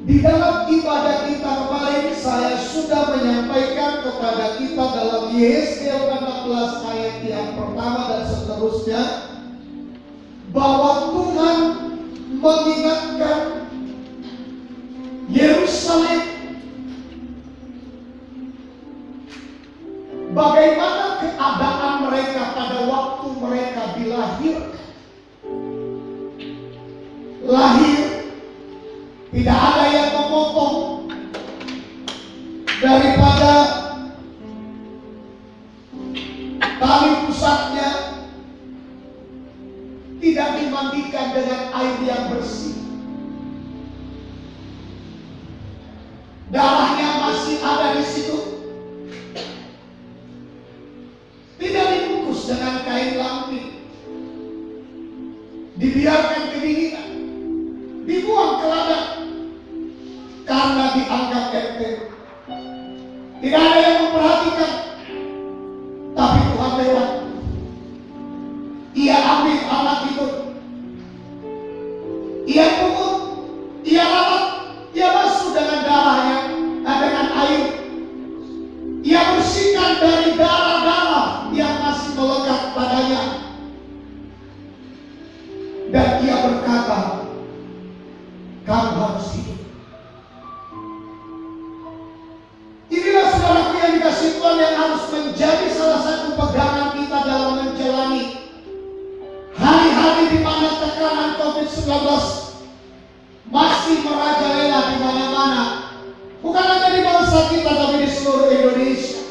Di dalam ibadah kita kemarin saya sudah menyampaikan kepada kita dalam Yesaya 16 ayat yang pertama dan seterusnya, bahwa Tuhan mengingatkan Yerusalem bagaimana keadaan mereka pada waktu mereka dilahirkan. Lahir, tidak ada yang memotong daripada tali pusatnya, tidak dimandikan dengan air yang bersih. Darahnya masih ada di situ. Tidak dibungkus dengan kain lampin. Dibiarkan kedinginan. Dibuang ke ladang. Karena dianggap enteng. Tidak ada yang memperhatikan. Tapi Tuhan lewat. Ia ambil anak itu. Ia pungut. Ia rawat. Ia basuh dengan darahnya. Dengan air. Ia bersihkan dari darah-darah yang masih melekat padanya. Dan ia berkata, kamu harus hidup. Inilah saudaraku yang dikasih Tuhan, yang harus menjadi salah satu pegangan kita dalam menjalani hari-hari di mana tekanan COVID-19 masih merajalela di mana-mana. Bukan hanya di bangsa kita, tapi di seluruh Indonesia.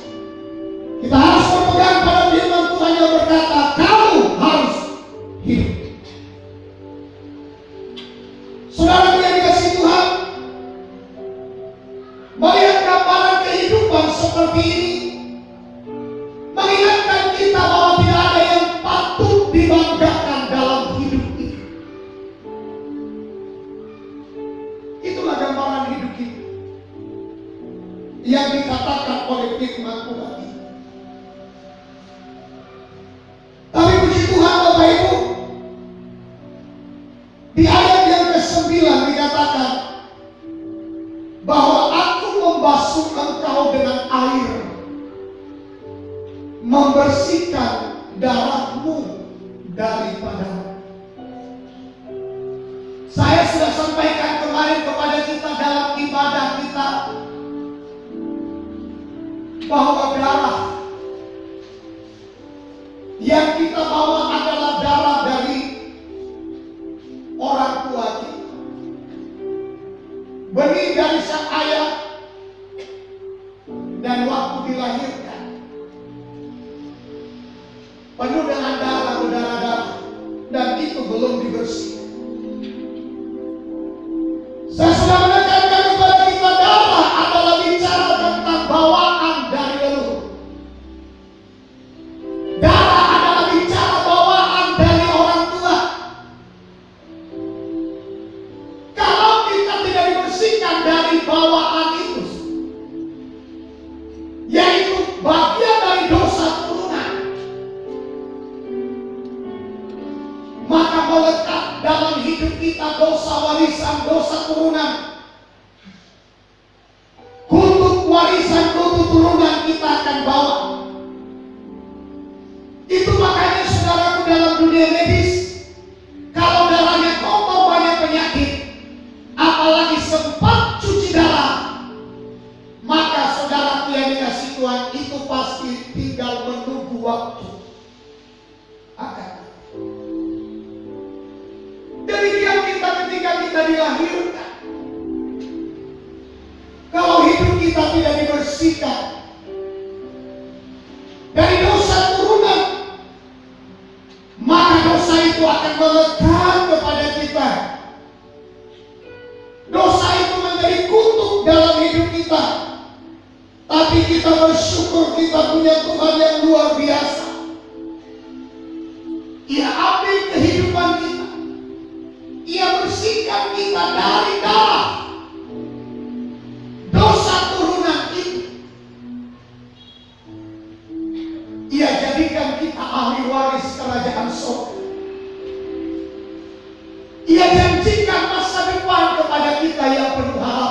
Kita harus berpegang pada firman Tuhan yang berkata, kamu harus hidup. Saudara yang dikasih Tuhan, melihat gambaran kehidupan seperti ini, mengingatkan kita bahwa tidak ada yang patut dibanggakan dalam hidup ini. Itulah gambaran hidup kita yang dikatakan oleh firman Tuhan ini. Tapi puji Tuhan Bapak Ibu, di ayat yang ke-9 dikatakan bahwa aku membasuh engkau dengan air, membersihkan darahmu daripada. Saya sudah sampaikan kemarin kepada kita dalam ibadah kita bahwa darah yang kita bawa adalah darah dari orang tua kita, benih dari sang ayah, dan waktu dilahirkan penuh dengan darah, berdarah-darah, dan itu belum dibersihkan. Saya sudah menekankan kepada kita, darah adalah bicara tentang bawaan dari leluhur. Darah adalah bicara bawaan dari orang tua. Kalau kita tidak dibersihkan dari bawaan itu, yaitu bagian dari dosa turunan, maka melekat dalam hidup kita dosa warisan, dosa turunan. Kutuk warisan, kutuk turunan kita akan bawa. Itu makanya saudaraku dalam dunia medis, kalau darahnya kotor banyak penyakit, apalagi sempat cuci darah, maka saudaraku yang dikasih Tuhan, itu pasti tinggal menunggu waktu akan. Demikian kita ketika kita dilahirkan, kalau hidup kita tidak dibersihkan dari dosa turunan, maka dosa itu akan melekat kepada kita. Dosa itu menjadi kutuk dalam hidup kita. Tapi kita bersyukur kita punya Tuhan yang luar biasa. Ia ambil kehidupan kita. Ia bersihkan kita dari darah dosa turunan itu. Ia jadikan kita ahli waris kerajaan surga. Ia janjikan masa depan kepada kita yang penuh harapan.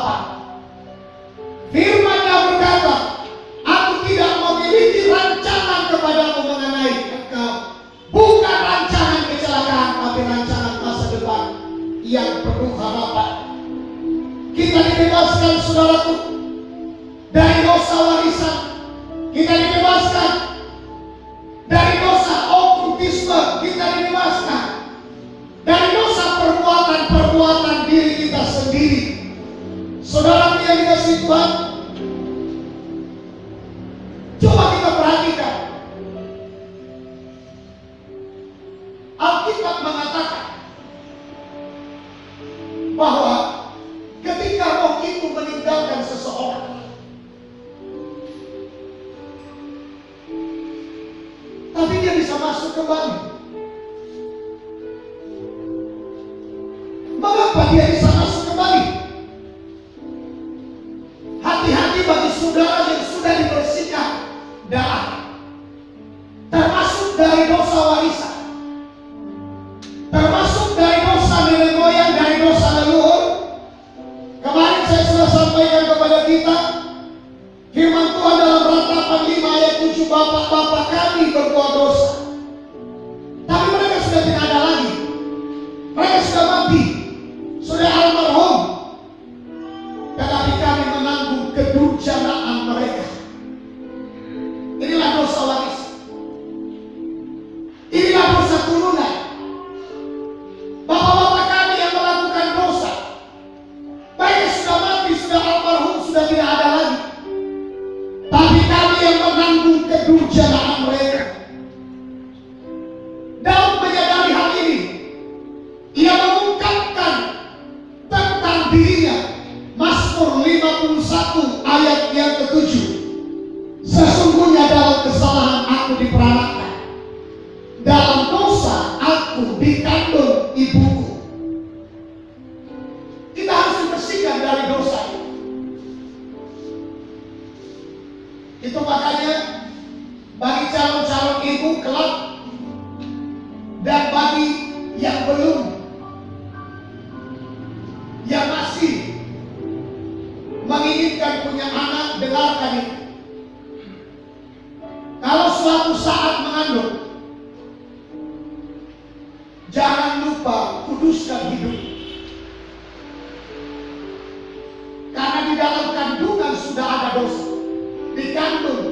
Kita dibebaskan, saudaraku, dari dosa warisan. Kita dibebaskan dari dosa okultisme. Kita dibebaskan dari dosa perbuatan diri kita sendiri. Saudara yang dikasihi Tuhan, coba kita perhatikan. Alkitab mengatakan bahwa ketika roh itu meninggalkan seseorang, tapi dia bisa masuk kembali. Mengapa dia bisa masuk kembali? Hati-hati bagi saudara yang sudah dibersihkan darah, termasuk dari dosa warisan, termasuk dari dosa nenek moyang, dari dosa leluhur. Kemarin saya sudah sampaikan kepada kita firman Tuhan dalam Ratapan 5 ayat 7, bapak-bapak kami berbuat dosa, tapi mereka sudah tidak ada lagi. Mereka sudah mati, sudah almarhum, tetapi kami menanggung kedurjanaan mereka. Inilah dosa warisan. Inilah dosa turunan. Bapak-bapak kami yang melakukan dosa, mereka sudah mati, sudah almarhum, sudah tidak ada lagi, tapi kami yang menanggung kedurjanaan mereka. Daud menyadari hal ini. Ia mengungkapkan tentang dirinya. Mazmur 51 ayat yang ke-7. Sesungguhnya dalam kesalahan aku diperanakkan, dalam dosa aku dikandung ibuku. Kita harus dibersihkan dari dosa. Itu makanya bagi calon-calon ibu kelak dan bagi yang belum, yang masih menginginkan punya anak, dengarkan ini. Kalau suatu saat mengandung, jangan lupa kuduskan hidup. Karena di dalam kandungan sudah ada dosa. Dikandung,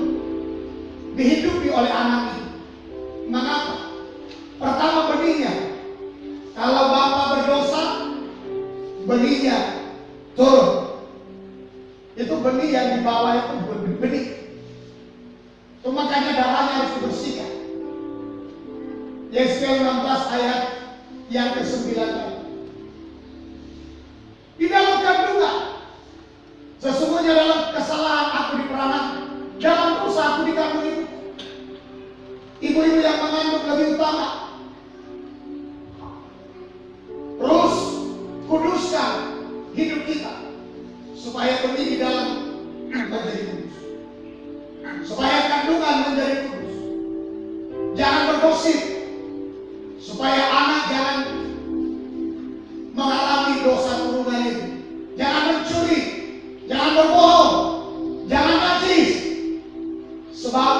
dihidupi oleh anak ini. Mengapa? Pertama, benihnya. Kalau bapak berdosa, benihnya turun. Itu benih yang dibawa itu benih. Itu makanya darahnya harus dibersihkan. Yesaya 16 ayat yang ke-9. Di dalam kandungan, sesungguhnya dalam kesalahan aku diperanakkan, dalam dosa aku dikandung ibu. Ibu-ibu yang mengandung lebih utama. Terus kuduskan hidup kita supaya benih di dalam menjadi kudus, supaya kandungan menjadi kudus. Jangan bergosip, supaya anak jangan mengalami dosa turunan itu. Jangan mencuri, jangan berbohong, jangan najis. Sebab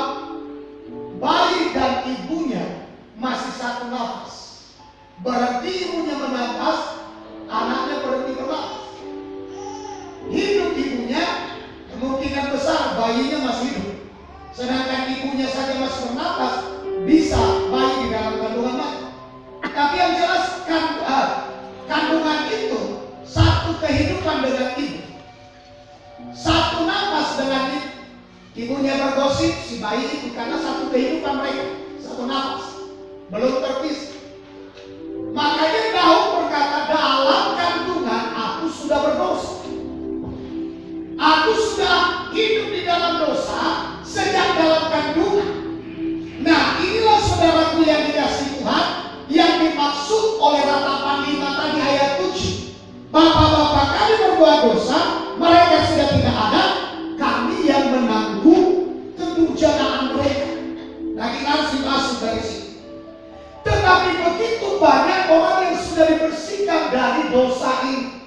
bayi dan ibunya masih satu nafas. Berhenti ibunya bernafas, anaknya berhenti bernafas. Hidup ibunya kemungkinan besar bayinya masih hidup. Sedangkan ibunya saja masih bernafas, bisa bayi di dalam kandungan mati. Tapi yang jelas kandungan itu satu kehidupan dengan ibu, satu nafas dengan ibu. Ibunya bergosip, si bayi itu, karena satu kehidupan mereka, satu nafas, belum terpisah. Makanya Daud berkata, dalam kandungan aku sudah berdosa. Aku sudah hidup di dalam dosa sejak dalam kandungan. Nah, inilah saudaraku yang dikasihi Tuhan, yang dimaksud oleh Ratapan 5 tadi ayat 7. Bapak-bapak kami berbuat dosa, mereka sudah tidak ada, kami yang menanggung kedurjanaan mereka. Nah, kita harus dimasuk dari sini. Tetapi begitu banyak orang yang sudah dibersihkan dari dosa ini,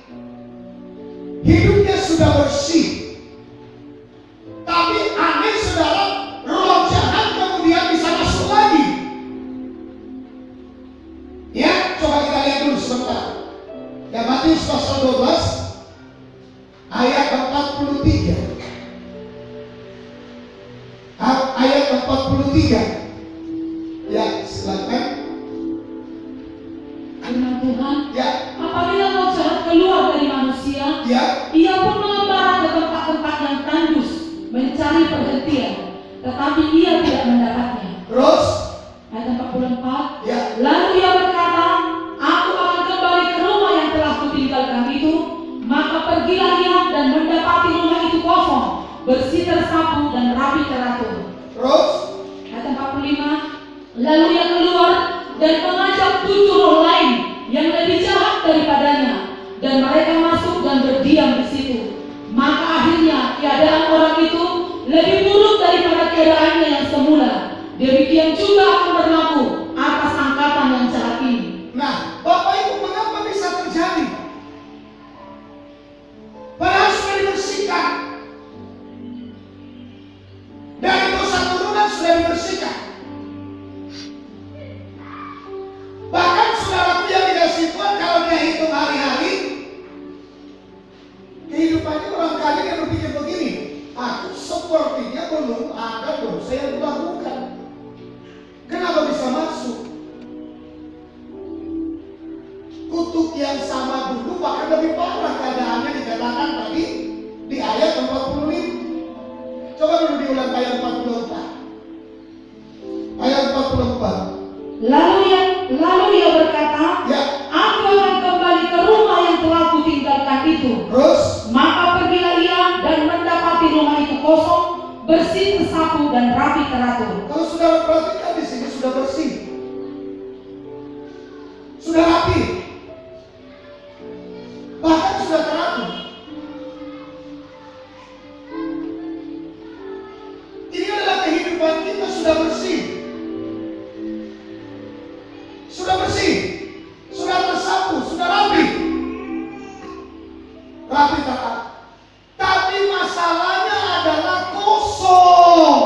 hidupnya sudah bersih, tapi aneh saudara, roh jahat kemudian bisa masuk lagi. Ya, coba kita lihat dulu sebentar. Ya, Matius pasal 12 ayat 43. Ayat 43. Ya, silakan. Firman Tuhan, Ya. apabila roh jahat keluar dari manusia, Ya. ia pun mengembara ke tempat-tempat yang tandus, mencari perhentian, tetapi ia tidak mendapatnya. Terus Ayat 44. ya. Lalu ia berkata, aku akan kembali ke rumah yang telah kutinggalkan itu. Maka pergilah ia dan mendapati rumah itu kosong, bersih tersapu dan rapi teratur. Terus Ayat 45. Lalu ia keluar dan mengajak 7 roh lain yang lebih jahat daripadanya, dan mereka masuk dan berdiam di situ. Maka akhirnya keadaan orang itu lebih buruk daripada keadaannya yang semula. Demikian juga akan berlaku atas angkatan yang jahat ini. Nah, Bapak Ibu, mengapa bisa terjadi? Padahal sudah dibersihkan. Dari dosa turunan sudah dibersihkan. Bahkan saudaraku yang dikasih Tuhan, kalau dia hitung hari-hari, kehidupannya barangkali dia berpikir begini, aku sepertinya belum ada dosa yang kulakukan. Kenapa bisa masuk? Kutuk yang sama dulu bahkan lebih parah keadaannya dikatakan tadi di ayat 45. Coba dulu diulang ayat 44. Ayat 44. Lalu ia berkata, Ya. aku akan kembali ke rumah yang telah kutinggalkan itu. Terus Maka pergilah ia dan mendapati rumah itu kosong, bersih tersapu dan rapi teratur. kalau saudara perhatikan di sini sudah bersih, sudah rapi, bahkan sudah teratur. Ini adalah kehidupan kita sudah bersih, sudah tersapu, sudah rapi teratur. Tapi masalahnya adalah kosong.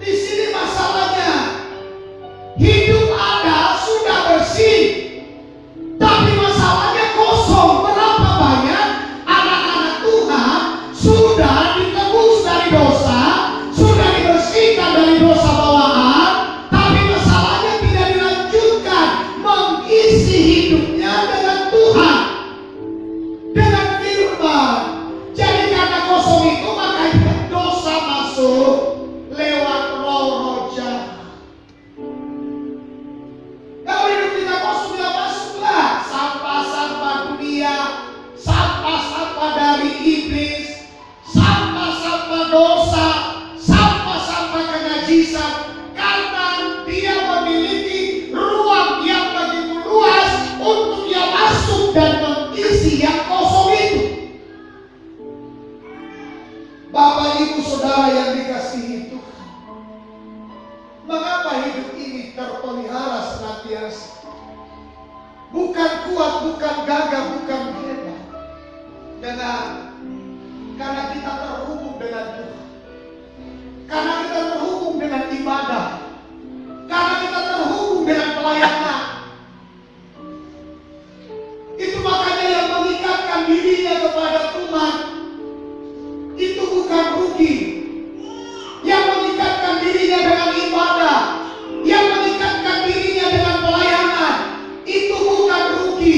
Di sini masalahnya, hidup Anda sudah bersih, tapi masalahnya kosong. Berapa banyak anak-anak Tuhan sudah ditebus dari dosa, sudah dibersihkan dari dosa bawaan, tapi masalahnya tidak dilanjutkan mengisi hidupnya dengan Tuhan, dengan firman. Jadi karena kosong itu maka dosa masuk lewat roh-roh jahat. Kalau hidup kita kosong, ya masuklah sampah-sampah dunia, sampah-sampah dari iblis, sampah-sampah dosa, sampah-sampah kenajisan. Karena dia memiliki ruang yang begitu luas untuk dia masuk dan mengisi yang kosong itu. Bapak Ibu Saudara yang dikasihi Tuhan, mengapa hidup ini terpelihara senantiasa? Bukan kuat, bukan gagah, bukan hebat. Karena kita terhubung dengan Tuhan, karena kita terhubung dengan ibadah, karena kita terhubung dengan pelayanan. Itu makanya yang mengikatkan dirinya kepada Tuhan itu bukan rugi. Yang mengikatkan dirinya dengan ibadah, yang mengikatkan dirinya dengan pelayanan, itu bukan rugi.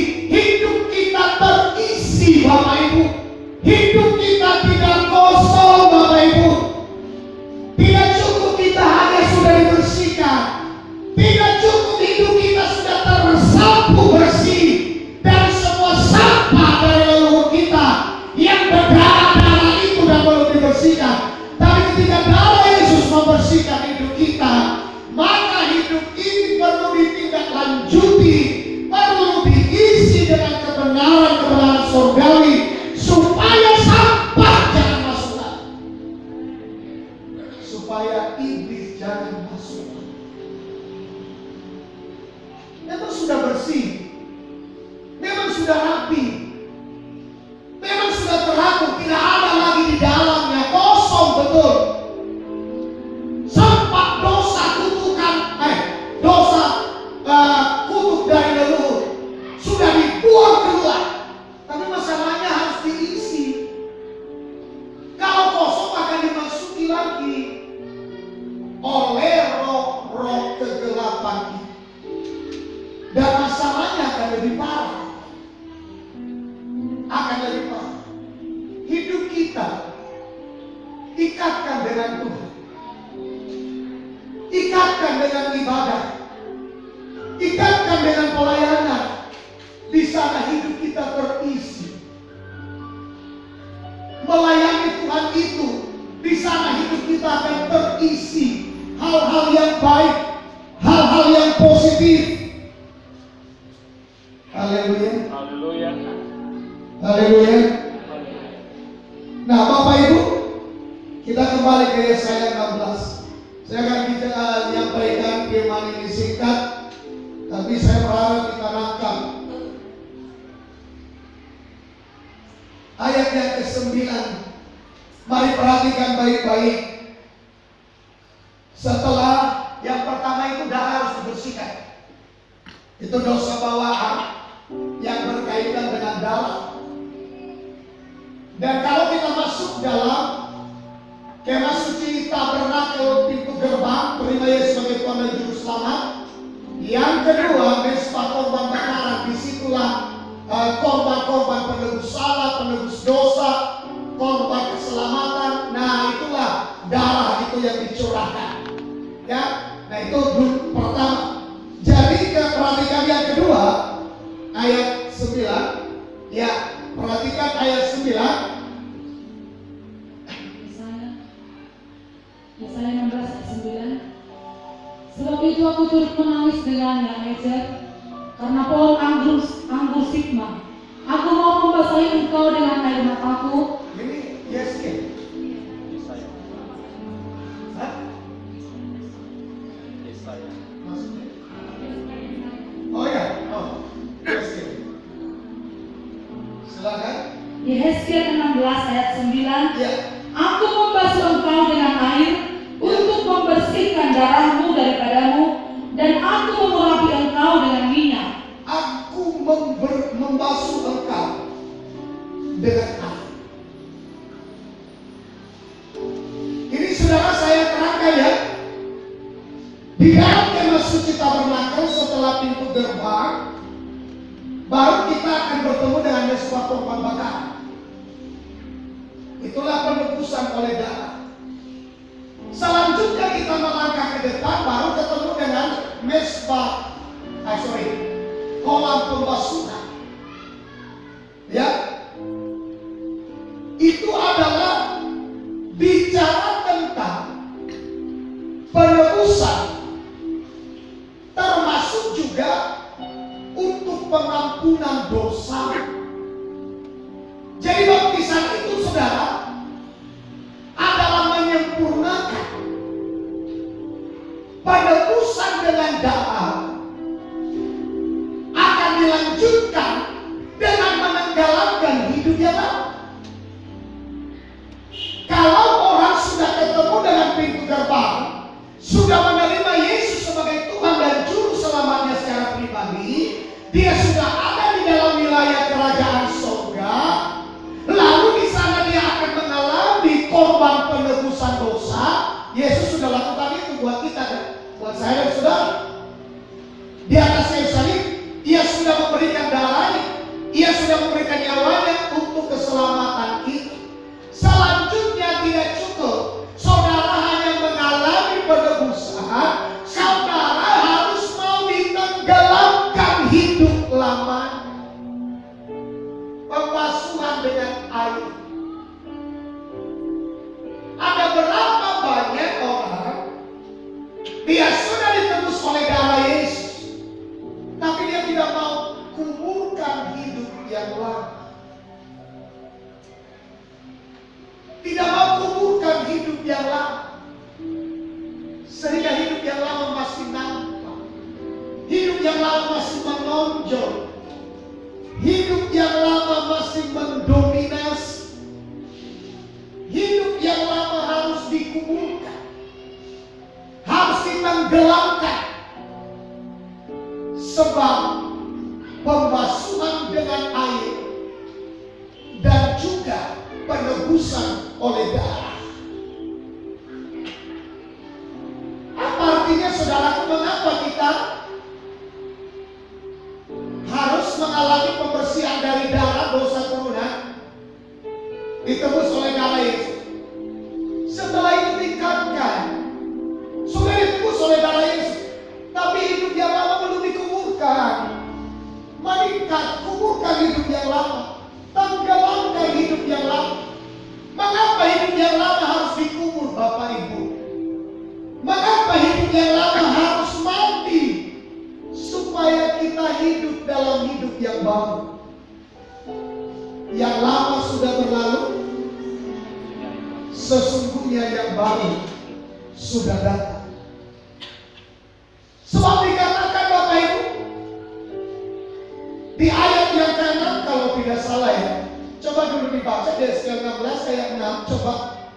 itu, di sana hidup kita akan terisi hal-hal yang baik, hal-hal yang positif. Haleluya. Haleluya. Haleluya. Nah, Bapak Ibu, kita kembali ke Yesaya 16. Saya akan menyampaikan firman ini singkat, tapi saya berharap kita nangkap ayat yang ke-9. Mari perhatikan baik-baik. Setelah yang pertama itu darah harus dibersihkan. Itu dosa bawaan yang berkaitan dengan darah. Dan kalau kita masuk dalam kemah suci tabernakel pintu gerbang, terima Yesus sebagai Tuhan dan Juru Selamat. Yang kedua, mesbah korban bakaran. Disitulah korban-korban penebus salah, penebus dosa, korban keselamatan. Nah, itulah darah itu yang dicurahkan. Ya, nah itu pertama. Jadi perhatikan yang kedua, ayat 9. Ya, perhatikan ayat 9. Yesaya 16 ayat 9. Sebab itu aku turut menangis dengannya, Ezer, karena pohon anggur Sigma. Aku mau membasahi engkau dengan air mataku. Ini Yesaya. Hah? Yesaya. Maksudnya? Oh ya, Yesaya. Silakan. Yesaya 16 ayat 9. Ya. Aku membasuh engkau dengan air untuk membersihkan darahmu daripadamu, dan aku mengurapi engkau dengan minyak. Aku membasuh engkau dengan air. Ini saudara saya terangkan ya. Di dalam kemah suci tabernakel setelah pintu gerbang, baru kita akan bertemu dengan mesbah korban bakaran. Itulah penebusan oleh darah. Selanjutnya kita melangkah ke depan, baru ketemu dengan kolam pembasuhan. Ya, itu adalah bicara tentang penebusan, termasuk juga untuk pengampunan dosa. Jadi baptisan itu saudara adalah menyempurnakan penebusan dengan darah, akan dilanjutkan dengan menenggelamkan hidup yang lama. Kalau orang sudah ketemu dengan pintu gerbang, sudah menerima Yesus sebagai Tuhan dan Juru Selamatnya secara pribadi, dia sudah ada di dalam wilayah kerajaan surga. Lalu di sana dia akan mengalami korban penebusan dosa. Yesus sudah lakukan itu buat kita kan? Buat saya dan saudara. Di atas kayu salib, ia sudah memberikan darahnya, ia sudah memberikan nyawanya untuk keselamatan kita. Selanjutnya tidak cukup saudara hanya mengalami penebusan, saudara harus mau ditenggelamkan hidup lama. Pembasuhan dengan air. Ada berapa banyak orang dia sudah ditebus oleh darah Yesus, tapi dia tidak mau kuburkan hidup yang lama. Tidak mau kuburkan hidup yang lama, sehingga hidup yang lama masih nampak, hidup yang lama masih menonjol, hidup yang lama masih mendominasi. Hidup yang lama harus dikuburkan, harus ditenggelamkan, sebab pembasuhan dengan air dan juga penebusan oleh darah. Apa artinya saudaraku, mengapa kita harus mengalami pembersihan dari darah dosa turunan ditebus oleh darah Yesus? Setelah itu tingkatkan, sudah ditebus oleh darah Yesus, tapi hidup yang lama belum dikuburkan. Meningkat, kuburkan hidup yang lama, tenggelamkan hidup yang lama. Mengapa hidup yang yang lama sudah berlalu, sesungguhnya yang baru sudah datang. Sebab dikatakan Bapak Ibu di ayat yang ke-6 kalau tidak salah ya. Coba dulu dibaca di Yeskiel 16 ayat 6, coba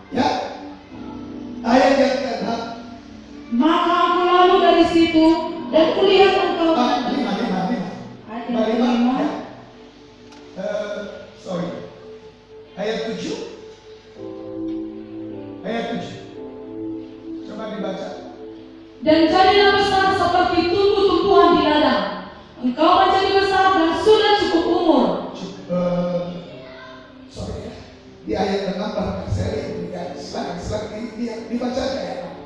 ya. Ayat yang ke-6. Maka aku lalu dari situ dan kulihat engkau. Ayat 5. Sorry. Ayat 7. Ayat 7. Coba dibaca. Dan jadilah besar seperti tumbuh-tumbuhan di ladang. Engkau menjadi besar dan sudah cukup umur. Sorry ya. Di ayat 6 bahkan saya lihat. Silakan dibaca ayat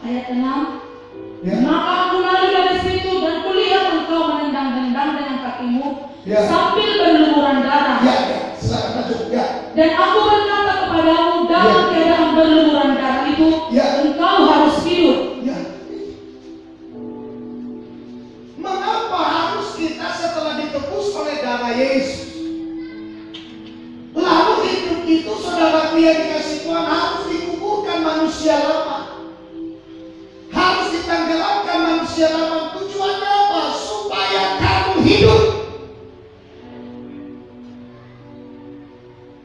6. Ayat 6. Ya. Maka aku lalu dari situ dan kulihat engkau menendang-nendang dengan kakimu Ya. sambil berlumuran darah. Ya, silakan lanjut. Ya. Dan aku berkata kepadamu dalam keadaan berlumuran darah itu, Ya. engkau harus hidup. Ya. Mengapa harus kita setelah ditebus oleh darah Yesus, lalu hidup itu, saudaraku yang dikasih Tuhan, harus dikuburkan manusia lama, harus ditenggelamkan manusia lama? Tujuannya apa? Supaya kamu hidup.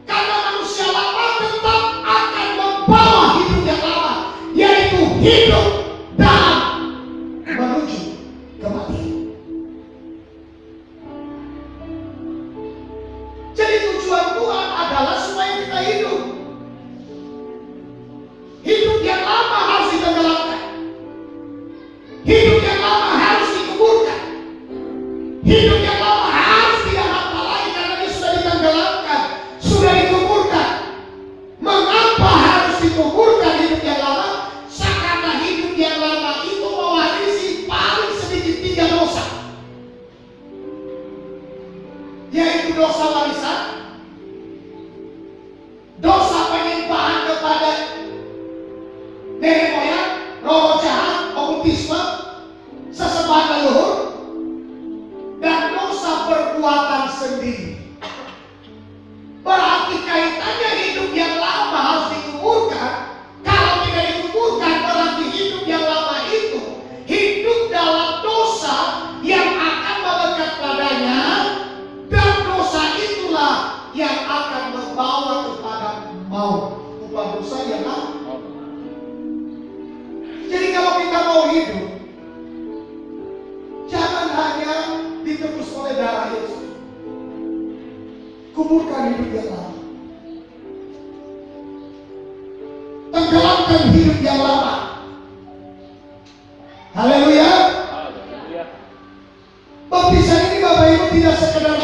Karena manusia lama tetap akan membawa hidup yang lama, yaitu hidup dan menuju kematian. Jadi tujuan Tuhan adalah supaya kita hidup. Hidup yang lama harus ditenggelamkan. Hidup yang lama harus dikuburkan. Hidup yang lama harus tidak apa lagi karena dia sudah ditenggelamkan, sudah dikuburkan. Mengapa harus dikuburkan hidup yang lama? Karena hidup yang lama itu mewarisi paling sedikit 3 dosa, yaitu dosa warisan, dosa penyimpanan kepada nenek moyang, roh jahat, okultisme, sesembahan leluhur, dan dosa perbuatan sendiri. Berarti kaitannya hidup yang lama harus dikuburkan. Kalau tidak dikuburkan, berarti hidup yang lama itu hidup dalam dosa yang akan melekat padanya, dan dosa itulah yang akan membawa kepada maut. Upah dosa yang lama. Jadi kalau kita mau hidup, jangan hanya ditebus oleh darah Yesus. Kuburkan hidup yang lama. Tenggelamkan hidup yang lama. Haleluya. Baptisan ini Bapak Ibu tidak sekedar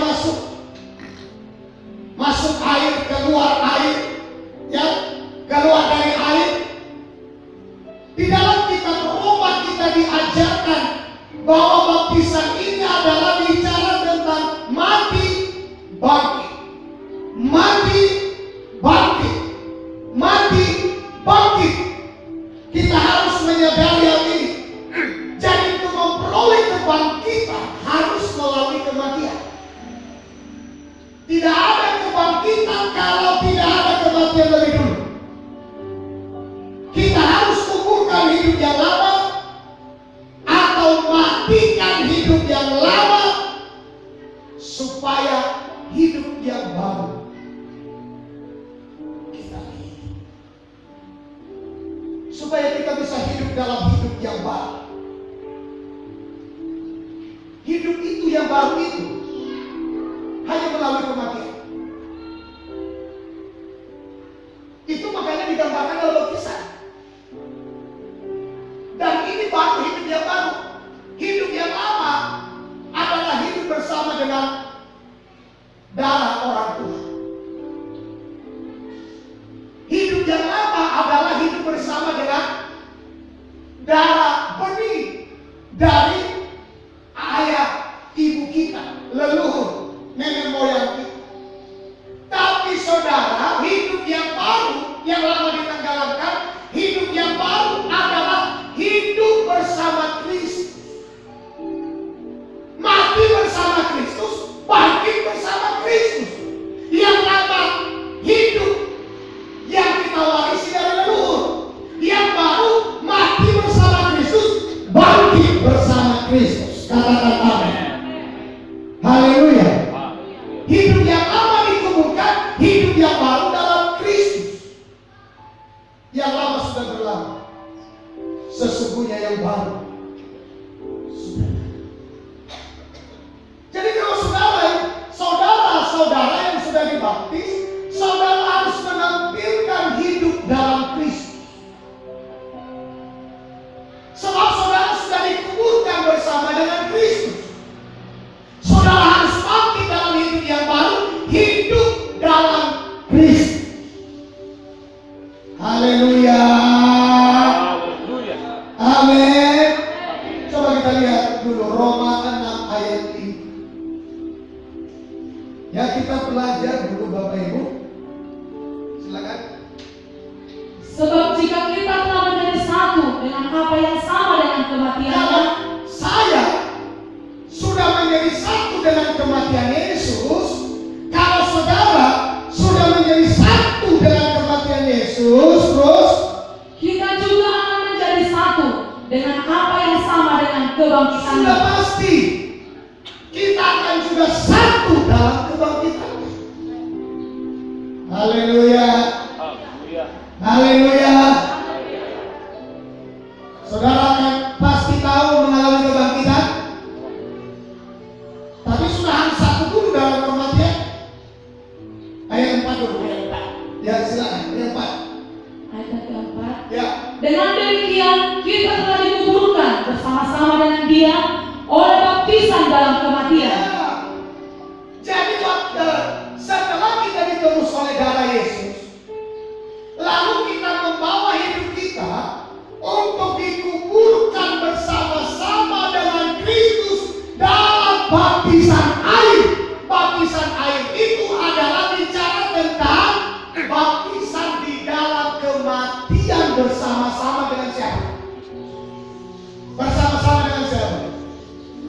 masuk air, keluar air, ya, keluar dari air. Di dalam kitab Roma kita diajarkan bahwa baptisan ini adalah bicara tentang mati bangkit. Mati bangkit. Mati bangkit. Kita harus menyadari hal ini. Jadi untuk memperoleh kebangkitan harus melalui kematian. Tidak ada kebangkitan kalau tidak ada kematian lebih dulu. Kita harus kuburkan hidup yang lama atau matikan hidup yang lama supaya hidup yang baru kita hidup. Supaya kita bisa hidup dalam hidup yang baru. Hidup itu yang baru itu hanya melalui kematian. Itu makanya digambarkan dalam lukisan. Dan ini baru hidup yang baru. Hidup yang lama adalah hidup bersama dengan darah orang tua. Hidup yang lama adalah hidup bersama dengan darah benih dari ayah ibu kita, leluhur, nenek moyang kita. Tapi saudara, hidup yang baru yang lama ditenggelamkan, hidup yang baru adalah hidup bersama Kristus. Mati bersama Kristus, bangkit bersama Kristus. kita belajar dulu Bapak Ibu? Silakan. Sebab jika kita telah menjadi satu dengan apa yang sama dengan kematiannya, Kalau saya sudah menjadi satu dengan kematian Yesus, kalau saudara sudah menjadi satu dengan kematian Yesus, terus kita juga akan menjadi satu dengan apa yang sama dengan kebangkitannya. sudah pasti kita akan juga satu dalam kebangkitan. Haleluya. Haleluya. Saudara kan pasti tahu mengalami kebangkitan. Tapi sudah harus satu dulu dalam kematian. Ayat 4 dulu. Ya silakan. Ayat 4. Ayat keempat. Ya. Dengan demikian kita telah dikuburkan bersama-sama dengan Dia oleh baptisan dalam kematian. Ya. Jadi setelah kita ditebus oleh darah Yesus, lalu kita membawa hidup kita untuk dikuburkan bersama-sama dengan Kristus dalam baptisan air. Baptisan air itu adalah bicara tentang baptisan di dalam kematian bersama-sama dengan siapa? Bersama-sama dengan siapa?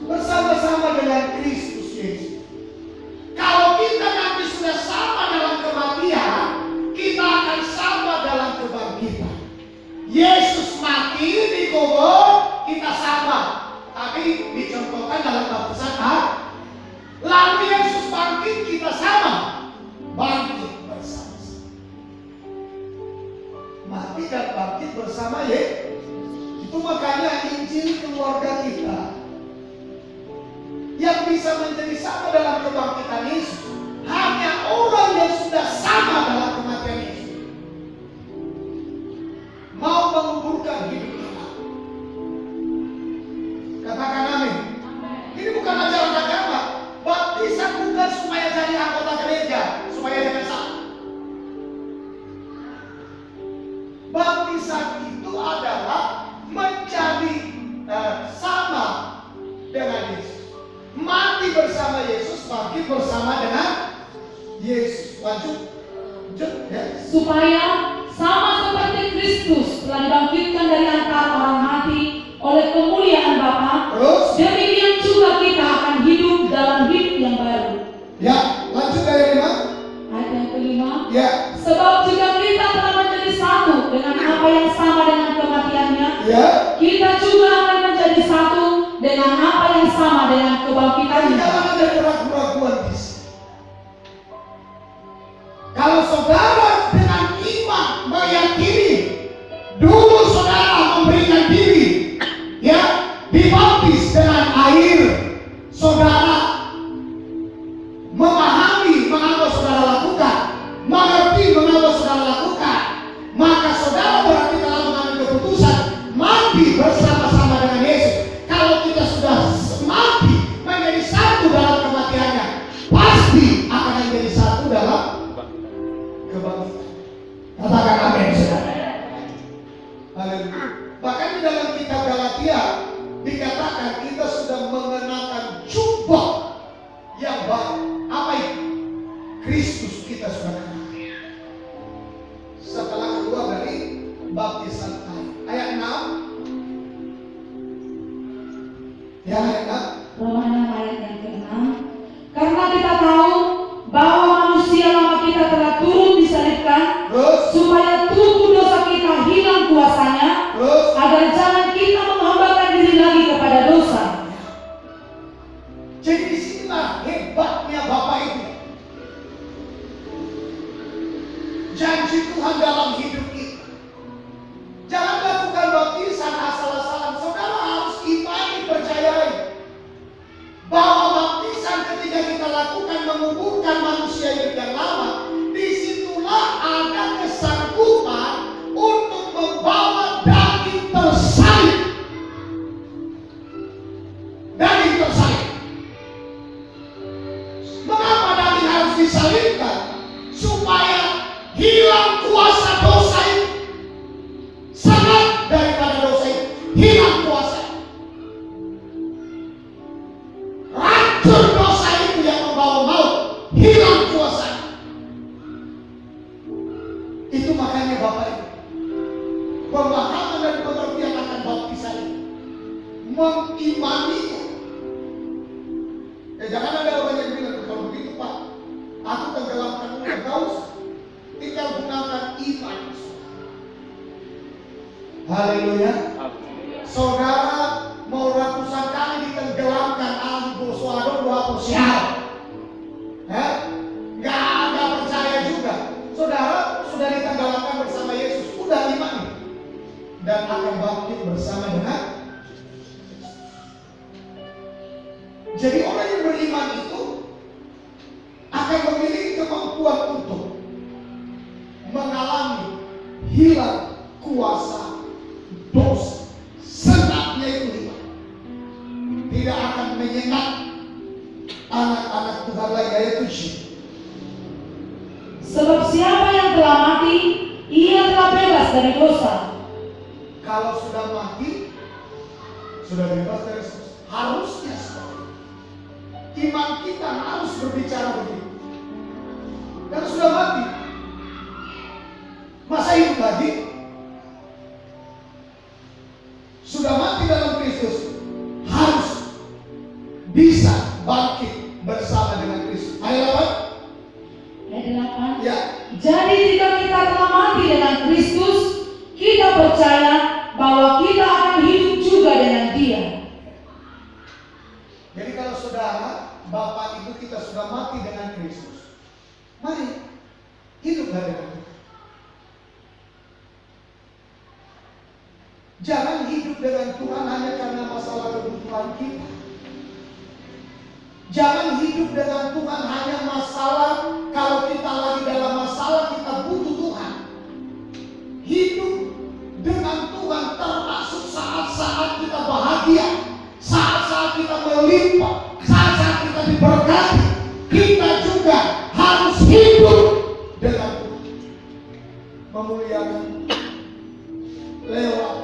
Bersama-sama dengan Kristus Yesus. Kalau kita nanti sudah sama dalam kematian, kita akan sama dalam kebangkitan. Yesus mati dikubur, kita sama. Tapi dicontohkan dalam baptisan air. Lalu Yesus bangkit, kita sama. Bangkit bersama-sama. Mati dan bangkit bersama Yesus. Itu makanya Injil keluarga kita yang bisa menjadi sama dalam kebangkitan Yesus hanya orang yang sudah sama dalam kematian Yesus, mau menguburkan hidup kita. Katakan amin. Ini bukan ajaran agama. Baptisan bukan supaya jadi anggota gereja, supaya jangan salah. Baptisan itu adalah menjadi sama dengan Yesus. Mati bersama Yesus, bangkit bersama dengan Yesus. Lanjut ya. Supaya sama seperti Kristus telah dibangkitkan dari antara orang mati oleh kemuliaan Bapa, Terus demikian juga kita akan hidup dalam hidup yang baru. ya, lanjut dari 5. Ayat yang kelima. Ya. Sebab jika kita telah menjadi satu dengan apa yang sama dengan kematiannya, Ya. kita juga akan menjadi satu dengan apa yang sama dengan kebangkitannya. Jangan ada keraguan-keraguan di sini. Kalau saudara dengan iman meyakini dulu saudara memberikan diri, ya, dibaptis dengan air, saudara memahami mengapa saudara lakukan, mengerti mengapa saudara lakukan, maka saudara berarti telah mengambil keputusan mati bersama-sama dengan Yesus. Kalau kita sudah mati menjadi satu dalam kematiannya, pasti akan menjadi satu dalam kebangkitan. Katakan amin, saudara. Haleluya. Bahkan di dalam kitab Galatia dikatakan kita sudah mengenakan jubah yang baru. Apa itu? Kristus kita sudah kenal. Setelah keluar dari baptisan air. Ayat 6. Ya, ayat 6. Roma 6 ayat yang ke-6. Karena kita tahu bahwa manusia lama kita telah turun disalibkan, supaya tubuh dosa kita hilang kuasanya, agar jangan kita menghambakan diri lagi kepada dosa. Jadi disinilah hebatnya Bapak Ibu. Janji Tuhan dalam hidup kita. Jangan lakukan baptisan asal-asalan. Saudara harus imani, percayai bahwa baptisan ketika kita lakukan menguburkan manusia hidup yang lama, disitulah ada kesanggupan untuk membawa daging tersalib. Daging tersalib. Mengapa daging harus disalibkan? Supaya hilang kuasa dosa Haleluya. Saudara mau ratusan kali ditenggelamkan alam Boswado dua sial, nggak percaya juga. Saudara sudah ditenggelamkan bersama Yesus, udah iman dan akan bangkit bersama dengan. Jadi orang yang beriman itu akan memiliki kemampuan untuk mengalami hilang kuasa dosa. Sengatnya itu hilang. Tidak akan menyengat anak-anak Tuhan lain, ayat 7. Sebab siapa yang telah mati, ia telah bebas dari dosa. Kalau sudah mati, sudah bebas dari dosa. Harusnya iman kita harus berbicara begitu. Dan sudah mati, masa hidup lagi? Sudah mati dalam Kristus, harus bisa bangkit bersama dengan Kristus. Ayat 8. Ayat 8. Ya. Jadi jika kita telah mati dengan Kristus, kita percaya bahwa kita akan hidup juga dengan Dia. Jadi kalau saudara, Bapak Ibu kita sudah mati dengan Kristus, mari hiduplah dengan Dia. Jangan hidup dengan Tuhan hanya karena masalah kebutuhan kita. Jangan hidup dengan Tuhan hanya masalah kalau kita lagi dalam masalah kita butuh Tuhan. Hidup dengan Tuhan termasuk saat-saat kita bahagia, saat-saat kita melimpah, saat-saat kita diberkati. Kita juga harus hidup dengan Tuhan, memuliakan lewat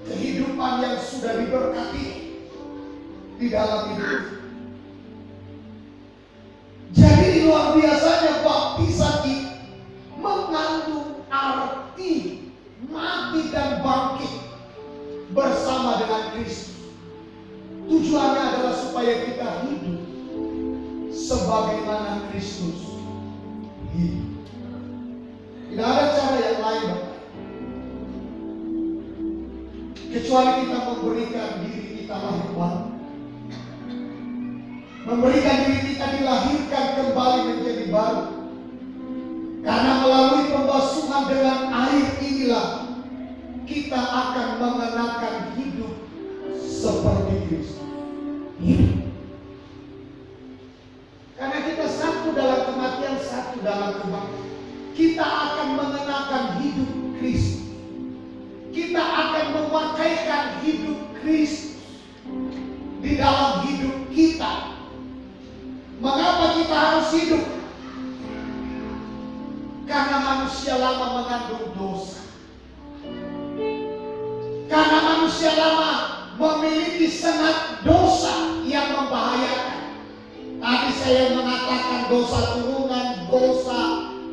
kehidupan yang sudah diberkati di dalam hidup. Jadi luar biasanya baptisan itu mengandung arti mati dan bangkit bersama dengan Kristus. Tujuannya adalah supaya kita hidup sebagaimana Kristus hidup. Tidak ada cara yang lain, kecuali kita memberikan diri kita lahir baru, memberikan diri kita dilahirkan kembali menjadi baru. Karena melalui pembasuhan dengan air inilah kita akan mengenakan hidup seperti Kristus. Karena kita satu dalam kematian, satu dalam kebangkitan, kita akan mengenakan hidup Kristus. Kita akan memakaikan hidup Kristus di dalam hidup kita. Mengapa kita harus hidup? Karena manusia lama mengandung dosa. Karena manusia lama memiliki sengat dosa yang membahayakan. Tadi saya mengatakan dosa turunan, dosa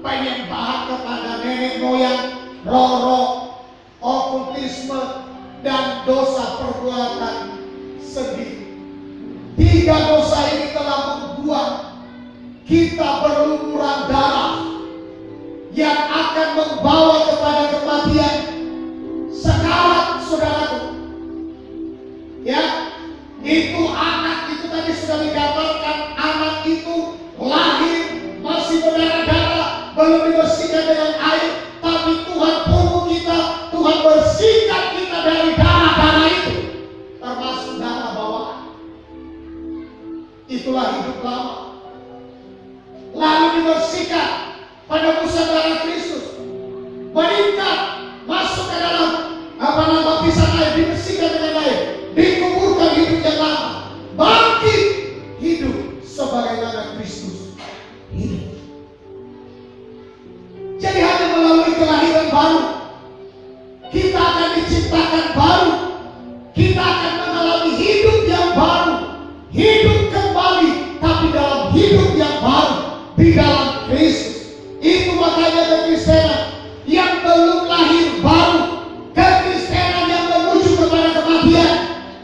penyembahan kepada nenek moyang, roro, okultisme, dan dosa perbuatan sendiri. Tiga dosa ini telah membuat kita berlumuran darah yang akan membawa kepada kematian. Sekarang saudaraku, ya, itu anak itu tadi sudah digambarkan. Anak itu lahir masih berdarah-darah, belum dibersihkan dengan air, tapi Tuhan pupuk kita, Tuhan bersihkan kita dari darah-darah itu, termasuk darah bawaan. Itulah hidup lama. Lalu dibersihkan pada pusat darah Kristus, meningkat, masuk ke dalam baptisan air, dibersihkan dengan air, dikuburkan hidup yang lama, bangkit hidup sebagaimana Kristus hidup. Jadi hanya melalui kelahiran baru kita akan diciptakan baru, kita akan mengalami hidup yang baru, hidup kembali, tapi dalam hidup yang baru di dalam Kristus. Itu makanya kekristenan yang belum lahir baru, kekristenan yang menuju kepada kematian,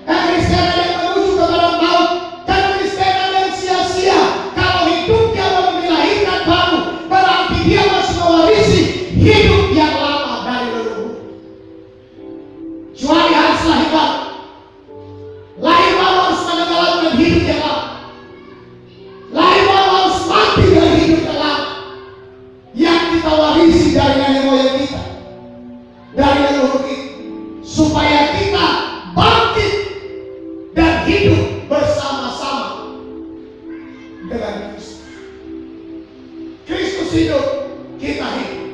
kekristenan yang menuju kepada maut, kekristenan yang sia-sia. Kalau hidupnya belum dilahirkan baru, berarti dia masih mewarisi hidup yang lama dari leluhur. Yesus hidup, kita hidup.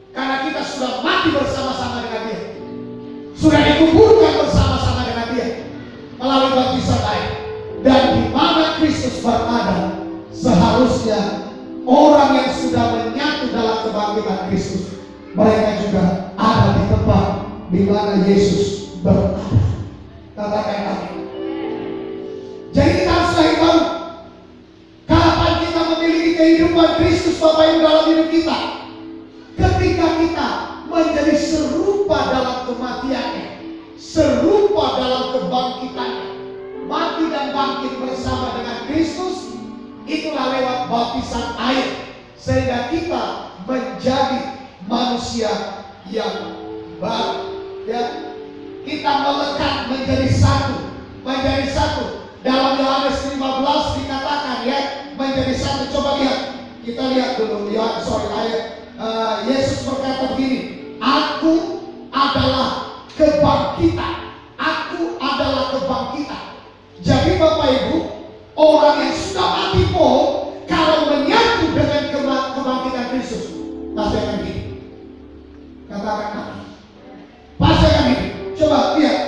Karena kita sudah mati bersama-sama dengan Dia, sudah dikuburkan bersama-sama dengan Dia melalui baptisan air. Dan di mana Kristus berada, seharusnya orang yang sudah menyatu dalam kebangkitan Kristus, mereka juga ada di tempat di mana Yesus berada. Katakan amin. Jadi kita harus tahu kapan kita memiliki kehidupan Kristus Bapa Ibu dalam hidup kita. Ketika kita menjadi serupa dalam kematiannya, serupa dalam kebangkitannya, mati dan bangkit bersama dengan Kristus. Itulah lewat baptisan air, sehingga kita menjadi manusia yang baru. Ya, kita melekat menjadi satu, menjadi satu. Dalam Yohanes 15 dikatakan ya, menjadi satu. Coba lihat, kita lihat dulu Yesus berkata begini, aku adalah kebangkitan, aku adalah kebangkitan. Jadi Bapak Ibu, orang yang sudah mati pun kalau menyatu dengan kebangkitan Kristus, pasti akan hidup. Katakan amin. Pasti akan hidup. Coba lihat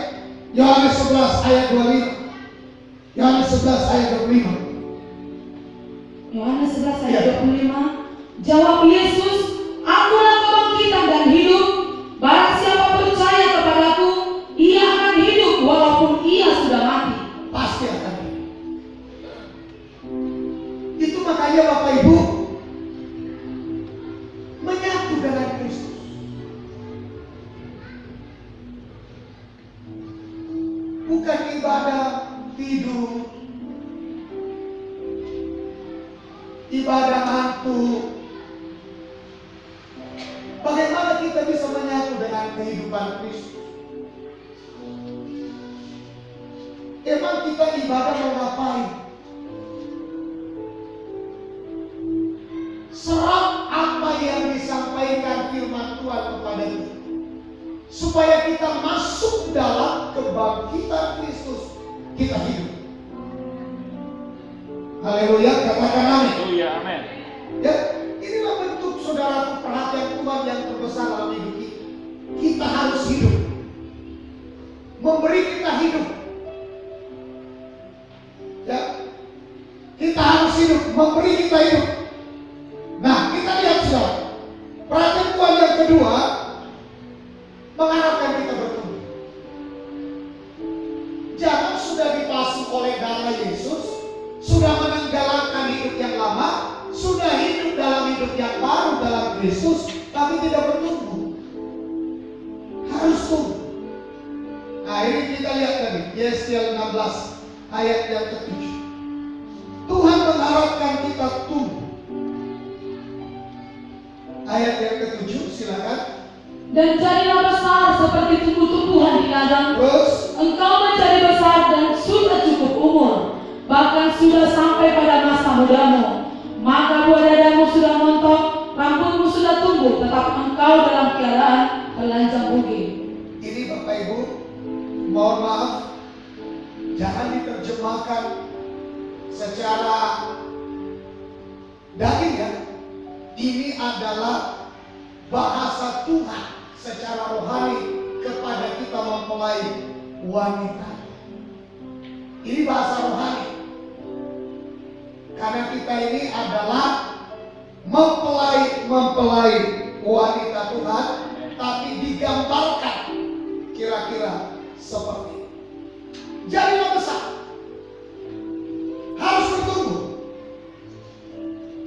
Yohanes 11 ayat 25. Yohanes 11 ayat 25. Yohanes 11 ayat 25. Jawab Yesus, akulah kebangkitan dan hidup. Barang siapa percaya kepadaku, ia akan hidup walaupun ia sudah mati. Pasti akan hidup. Itu makanya Bapak Ibu menyatu dengan Kristus. Bukan ibadah tidur, ibadah ngantuk. Bagaimana kita bisa menyatu dengan kehidupan Kristus? Emang kita ibadah mau ngapain? Serap apa yang disampaikan firman Tuhan kepada kita, supaya kita masuk dalam kebangkitan Kristus, kita hidup. Haleluya, katakan amin. Haleluya, amin. Ya, inilah bentuk saudara perhatian Tuhan yang terbesar dalam hidup kita. Kita harus hidup, memberi kita hidup. Ya, kita harus hidup, memberi kita hidup. Nah, kita lihat saudara, perhatian Tuhan yang kedua mengharapkan kita bertumbuh. Jangan sudah dipasung oleh darah Yesus, sudah menenggelamkan hidup yang lama, sudah hidup dalam hidup yang baru dalam Kristus, tapi tidak bertumbuh. Harus tumbuh. Nah, ini kita lihat tadi, Yesaya 16 ayat yang ke-7. Tuhan mengharapkan kita tumbuh. Ayat yang ke-7, silakan. Dan jadilah besar seperti tumbuh-tumbuhan di ladang. Terus, Engkau menjadi besar dan sudah cukup umur, bahkan sudah sampai pada masa mudamu. Maka buah dadamu sudah montok, rambutmu sudah tumbuh, tetap engkau dalam keadaan telanjang bugil. ini Bapak Ibu, mohon maaf, jangan diterjemahkan secara daging ya. Ini adalah bahasa Tuhan secara rohani kepada kita mempelai wanita. Ini bahasa rohani. Karena kita ini adalah mempelai wanita Tuhan, tapi digambarkan kira-kira seperti ini. Jadilah besar, harus bertumbuh.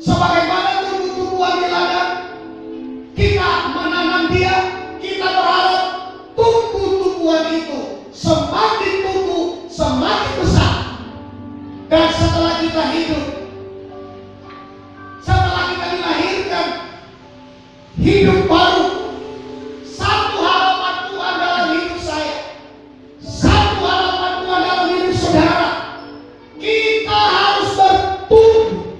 Sebagaimana tumbuh-tumbuhan di ladang, kita menanam dia, kita berharap tumbuh-tumbuhan itu semakin tumbuh, semakin besar. Dan setelah kita hidup, setelah kita dilahirkan, hidup baru. Satu harapan Tuhan dalam hidup saya, satu harapan Tuhan dalam hidup saudara, kita harus bertumbuh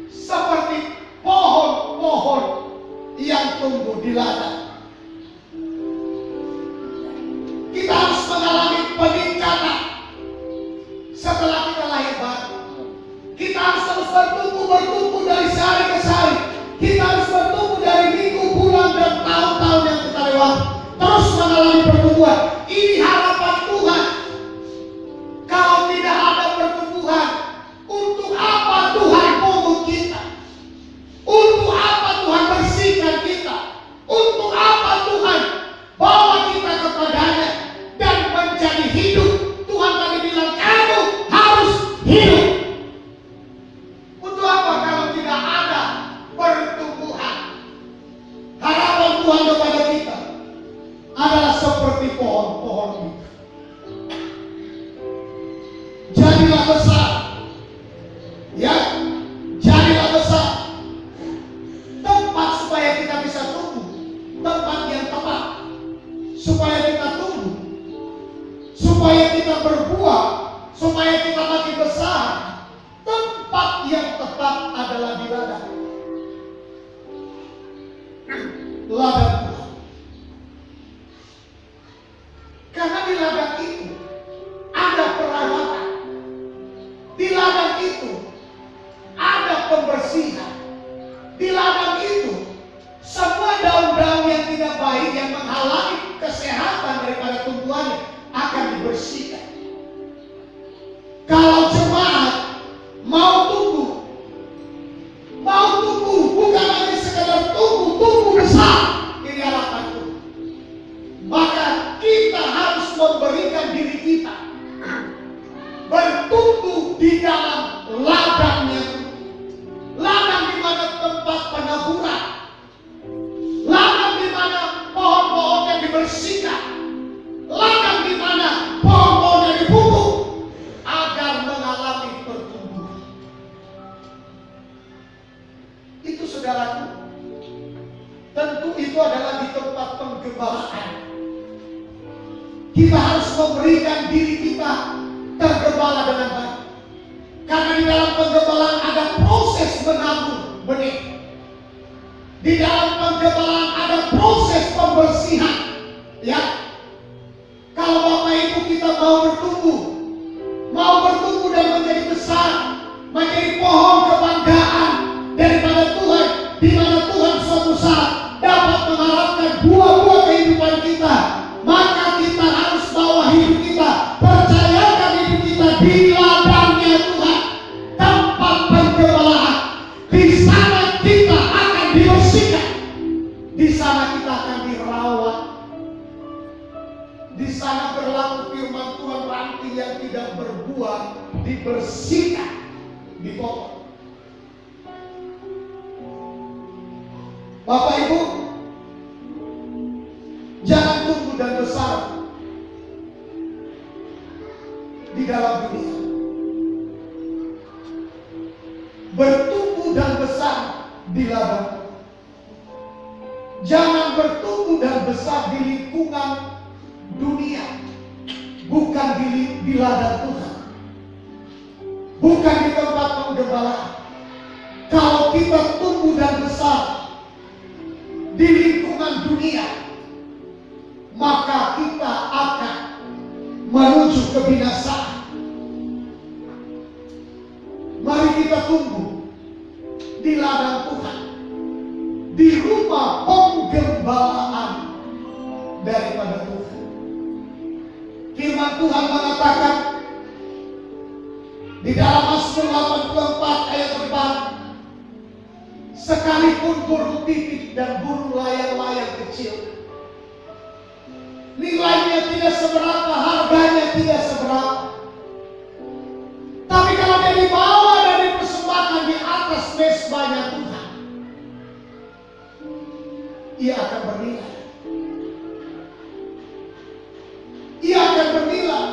seperti pohon-pohon yang tumbuh di ladang. Kita harus mengalami peningkatan setelah kita lahir baru. Kita harus terus bertumbuh dari pembersihan. Di ladang itu, semua daun-daun yang tidak baik yang menghalangi kesehatan daripada tumbuhannya akan dibersihkan. Kalau jemaat mau tumbuh bukan hanya sekadar tumbuh besar, ini harapanku. Maka kita harus memberikan diri kita bertumbuh di dalam ladangnya. Ladang di mana tempat penaburan, ladang di mana pohon-pohonnya dibersihkan, ladang di mana pohon-pohonnya dipupuk agar mengalami pertumbuhan. Itu saudaraku, tentu itu adalah di tempat penggembalaan. Kita harus memberikan diri kita tergembala dengan baik. Karena di dalam penggembalaan ada proses menabur benih. Di dalam penggembalaan ada proses pembersihan. Ya, kalau Bapak Ibu kita mau bertumbuh dan menjadi besar, menjadi pohon kebanggaan daripada Tuhan, di mana Tuhan suatu saat dapat mengharapkan buah-buah kehidupan kita, maka kita harus bawa hidup kita, percayakan hidup kita di ladangnya Tuhan, tempat penggembalaan. Di sana kita akan dibersihkan, di sana kita akan dirawat, di sana berlaku firman Tuhan, ranting yang tidak berbuah dibersihkan, dipotong. Bapak Ibu, jangan tumbuh dan besar di dalam dunia. Bertumbuh dan besar di ladang. Jangan bertumbuh dan besar di lingkungan dunia, bukan di ladang Tuhan, bukan di tempat penggembalaan. Kalau kita tumbuh dan besar di lingkungan dunia, maka kita akan menuju kebinasaan. Mari kita tumbuh di ladang Tuhan, di rumah penggembalaan daripada Tuhan. Firman Tuhan mengatakan di dalam Mazmur 84 ayat 4, sekalipun burung pipit dan burung layang-layang kecil, nilainya tidak seberapa, harganya tidak seberapa, tapi kalau dia dibawa dan dipersembahkan di atas mezbahnya Tuhan, ia akan bernilai. Ia akan bernilai,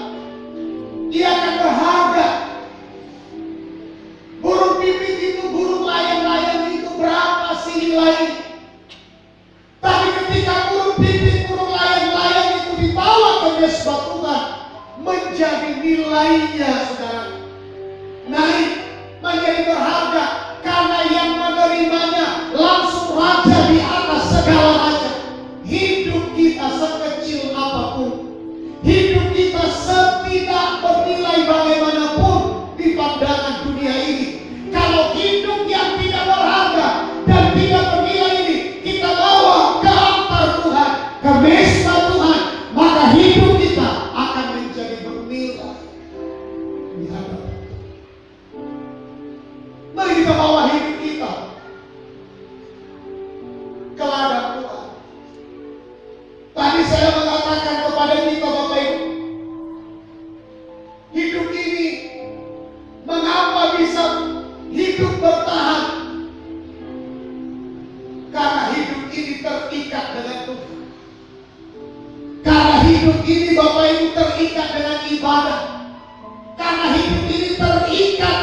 ia akan berharga. Burung pipit itu, burung layang-layang itu berapa sih nilainya? Tapi ketika burung pipit, burung layang-layang itu dibawa ke mezbah Tuhan, menjadi nilainya, saudara, naik menjadi berharga, karena yang menerimanya langsung raja di atas segala raja. Hidup kita sekecil apapun, hidup kita setidak bernilai bagaimanapun di pandangan dunia ini, kalau hidup yang tidak berharga dan tidak bernilai ini kita bawa ke altar Tuhan, ke mezbah Tuhan, maka hidup kita akan menjadi bernilai di hadapan. Mari kita bawa hidup kita ke ladang Tuhan. Tadi saya mengatakan kepada kita, Bapak Ibu, hidup ini mengapa bisa hidup bertahan? Karena hidup ini terikat dengan Tuhan. Karena hidup ini, Bapak Ibu, terikat dengan ibadah. Karena hidup ini terikat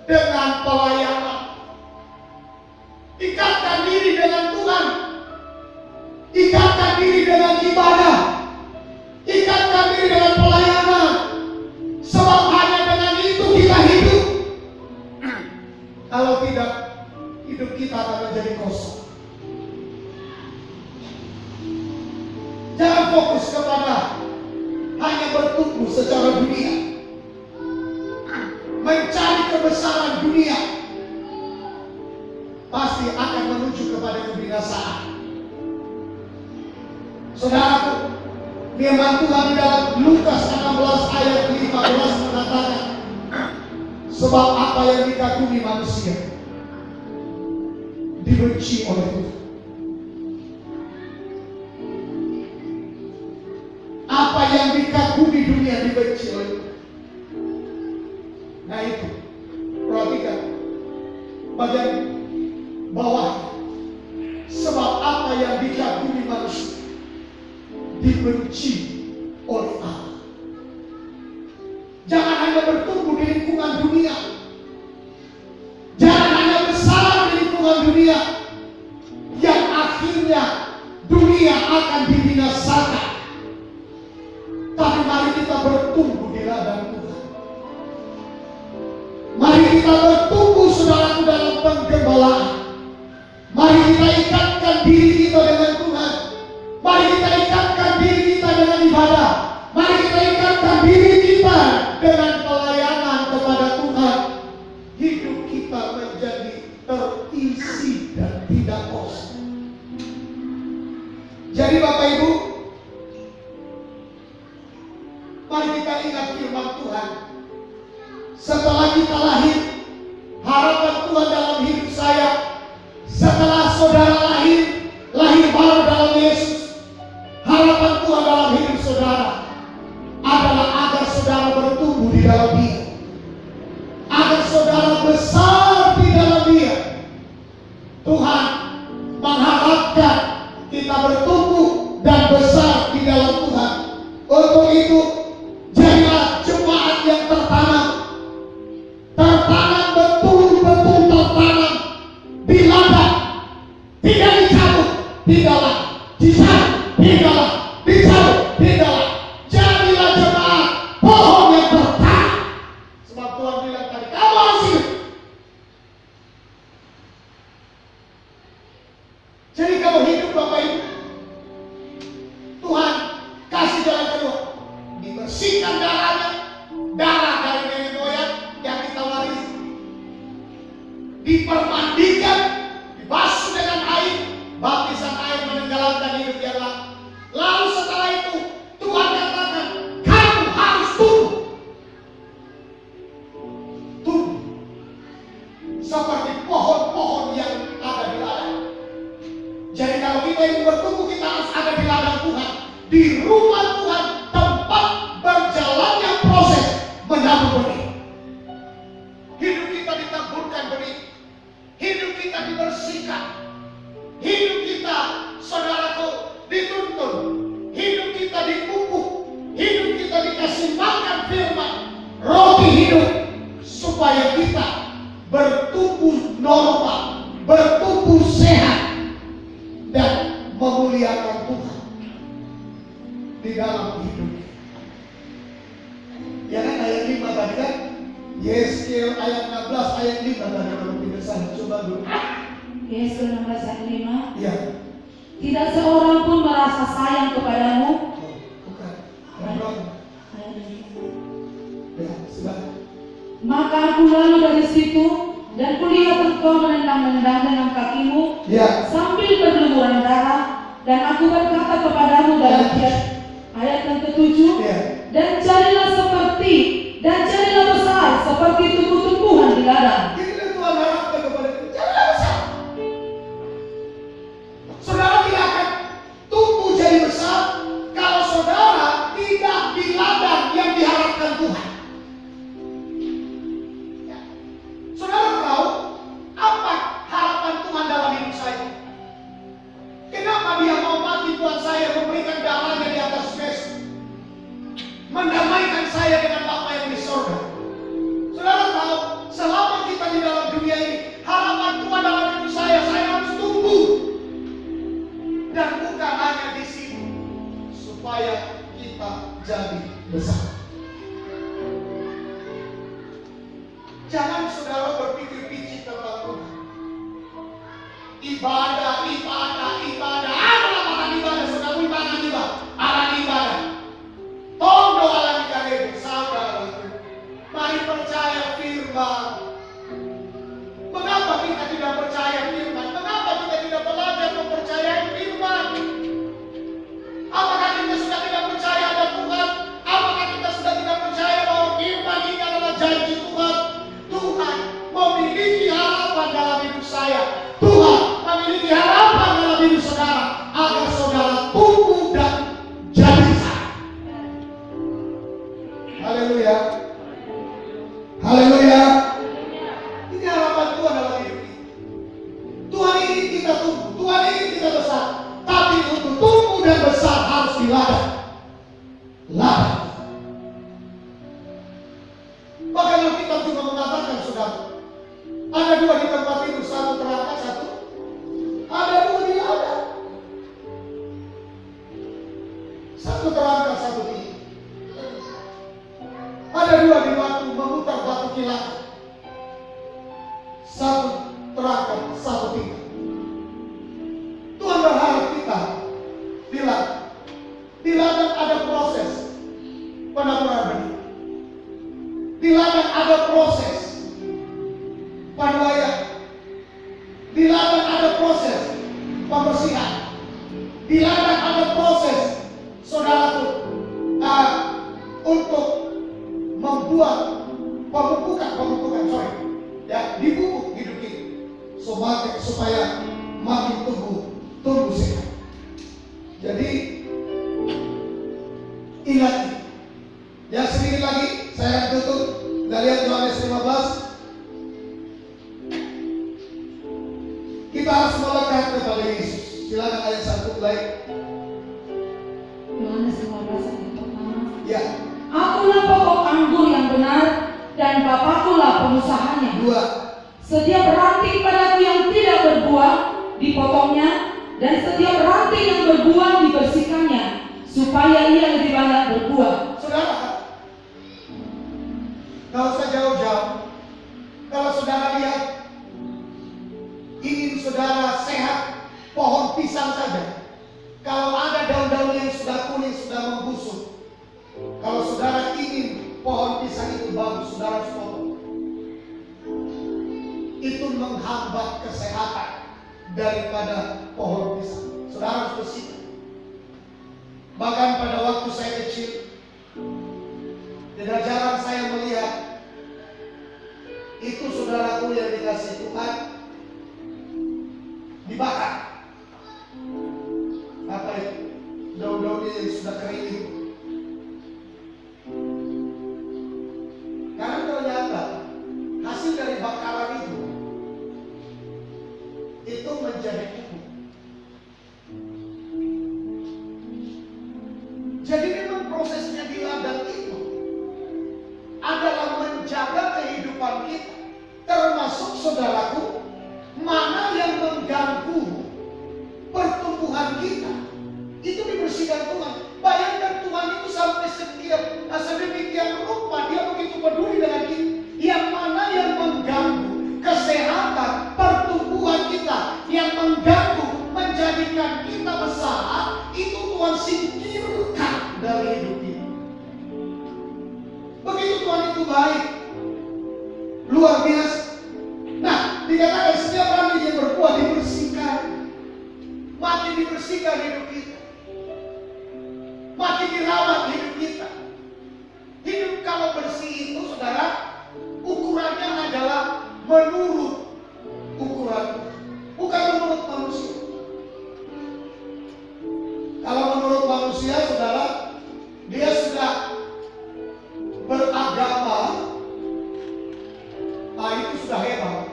dengan pelayanan. Ikatkan diri dengan Tuhan, ikatkan diri dengan ibadah, ikatkan diri dengan pelayanan. Sebab hanya dengan itu kita hidup. Kalau tidak, hidup kita akan menjadi kosong. Jangan fokus kepada hanya bertumbuh secara dunia, mencari kebesaran dunia, pasti akan menuju kepada kebinasaan. Saudaraku, firman Tuhan di dalam Lukas 16 ayat 15 mengatakan, sebab apa yang dikagumi manusia dibenci oleh Tuhan. Apa yang dikagumi dunia dibenci oleh Tuhan. Nah itu, perhatikan bagian bawah. Sebab apa yang dikagumi manusia dibenci oleh Allah. Jangan hanya bertumbuh di lingkungan dunia, jangan hanya besar di lingkungan dunia yang akhirnya dunia akan dibinasakan. Tapi mari kita bertumbuh di ladang Tuhan. Mari kita bertumbuh, saudaraku, dalam penggembalaan. Mari kita ikatkan diri kita dengan Tuhan. Mari kita ikatkan diri kita dengan ibadah. Mari kita ikatkan diri kita dengan pelayanan kepada Tuhan. Hidup kita menjadi terisi dan tidak kosong. Jadi Bapak Ibu, mari kita ingat firman Tuhan. Setelah kita lahir, harapan Tuhan dalam hidup saya, setelah saudara lahir baru dalam Yesus, harapan Tuhan dalam hidup saudara adalah agar saudara bertumbuh di dalam Dia, agar saudara besar di dalam Dia. Tuhan mengharapkan kita bertumbuh dan besar di dalam Tuhan. Untuk itu, jadilah jemaat yang tertanam betul-betul tertanam di ladang, tidak dicabut, tidaklah dicabut, tidaklah dicabut, tidaklah. Jadilah jemaat pohon yang tertanam. Sebab Tuhan bilang tadi, kamu harus hidup. Jadi kalau hidup Bapak Ibu, Tuhan kasih jalan kedua, dibersihkan darahnya, darah dari nenek moyang yang kita warisi, dipermandikan, dibasuh dengan air, baptisan air menenggelamkan hidup yang lalu. Lalu setelah itu Tuhan katakan, kamu harus tumbuh seperti pohon-pohon yang ada di ladang. Jadi kalau kita ingin bertumbuh, kita harus ada di ladang Tuhan, di rumah Tuhan, tempat berjalannya proses menabur benih. Hidup kita ditaburkan benih, hidup kita dibersihkan, hidup kita, saudaraku, dituntun, hidup kita dipupuk, hidup kita dikasih makan firman, roti hidup, supaya kita bertumbuh normal, bertumbuh sehat, dan memuliakan Tuhan di dalam hidup. Ya kan ayat 5 tadi kan? Yeskiel ayat 16 ayat 5 tadi kalau tidak salah. Coba dulu. Yeskiel 16 ayat 5. Ya. Tidak seorang pun merasa sayang kepadamu. Bukan. Ya, sudah. Maka aku lalu dari situ dan kulihat engkau menendang-nendang dengan kakimu, ya, sambil berlumuran darah, dan aku berkata kepadamu dalam ayat yang ke-7, ya, dan jadilah besar seperti tumbuh-tumbuhan di ladang. Inilah Tuhan harapkan kepada kita. Jadilah besar. Saudara tidak akan tumbuh jadi besar kalau saudara tidak di ladang yang diharapkan Tuhan. Ya. Saudara tahu apa harapan Tuhan dalam hidup saya? Kenapa Dia mau mati buat saya, memberikan darahnya di atas Yesus, mendamaikan saya dengan Bapa yang percaya Tuhan memiliki harapan dalam hidup saudara agar saudara tumbuh dan jadi besar. Haleluya. Haleluya. Ini harapan Tuhan dalam hidup kita. Tuhan ingin kita tumbuh, Tuhan ingin kita besar. Tapi untuk tumbuh dan besar harus diladang. Ladang. Bahkan Alkitab juga mengatakan, saudara, ada dua di tempat tidur, satu terangkat, satu ada dua di ladang. Satu terangkat, satu tinggi. Ada dua di waktu memutar batu kilatan. Satu terangkat, satu tinggi. Tuhan berharap kita di ladang ada proses penaburan benih. Di ladang ada proses panuaian. Di ladang ada proses pembersihan. Di ladang ada proses, saudaraku, untuk membuat pemupukan, dipupuk hidup kita supaya makin tumbuh sehat. Jadi ingat, ya sedikit lagi saya tutup. Kita lihat Yohanes 15. Kita harus melekat kepada Yesus. Silakan ayat 1 mulai. Yohanes 15 ayat pertama. Ya. Akulah pokok anggur yang benar, dan Bapakkulah pengusahanya. 2. Setiap ranting padaku yang tidak berbuah, dipotongnya, dan setiap ranting yang berbuah dibersihkannya, supaya ia lebih banyak berbuah. Saudara, kalau usah jauh-jauh. Kalau saudara lihat, ingin saudara sehat, pohon pisang saja. Kalau ada daun-daun yang sudah kuning, sudah membusuk. Kalau saudara ingin pohon pisang itu bagus, saudara harus potong. Itu menghambat kesehatan daripada pohon pisang. Saudara harus bersihkan. Bahkan pada waktu saya kecil, tidak jarang saya melihat itu saudaraku yang dikasih Tuhan dibakar. Apa itu? Daun-daunnya yang sudah kering itu. Karena ternyata hasil dari bakaran itu menjadi pupuk. Jadi memang prosesnya di ladang itu adalah menjaga kehidupan kita, termasuk saudaraku, mana yang mengganggu pertumbuhan kita itu dibersihkan Tuhan. Bayangkan Tuhan itu sampai sedemikian rupa Dia begitu peduli dengan kita. Yang mana yang mengganggu kesehatan pertumbuhan kita, yang mengganggu menjadikan kita besar, itu Tuhan singkirkan dari hidup kita. Begitu Tuhan itu baik, luar biasa. Nah, dikatakan setiap ranting yang berbuah dibersihkan, makin dibersihkan hidup kita, makin dirawat hidup kita. Hidup kalau bersih itu, saudara, ukurannya adalah menurut ukuran, bukan menurut manusia. Kalau menurut manusia, saudara, dia sudah beragama, itu sudah hebat.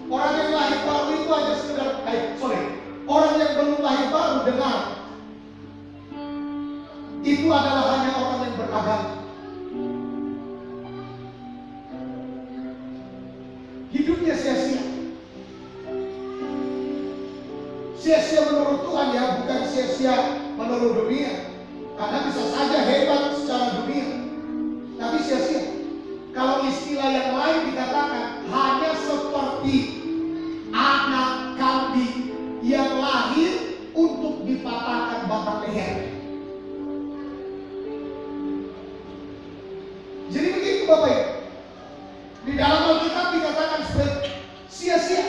Orang yang lahir baru itu hanya sekedar, orang yang belum lahir baru dengar, itu adalah hanya orang yang beragama. Hidupnya sia-sia. Sia-sia menurut Tuhan, ya, bukan sia-sia menurut dunia. Karena bisa saja hebat secara dunia, tapi sia-sia. Kalau istilah yang lain dikatakan hanya seperti anak kambing yang lahir untuk dipatahkan batang leher. Jadi begitu Bapak Ibu. Di dalam Alkitab dikatakan seperti sia-sia.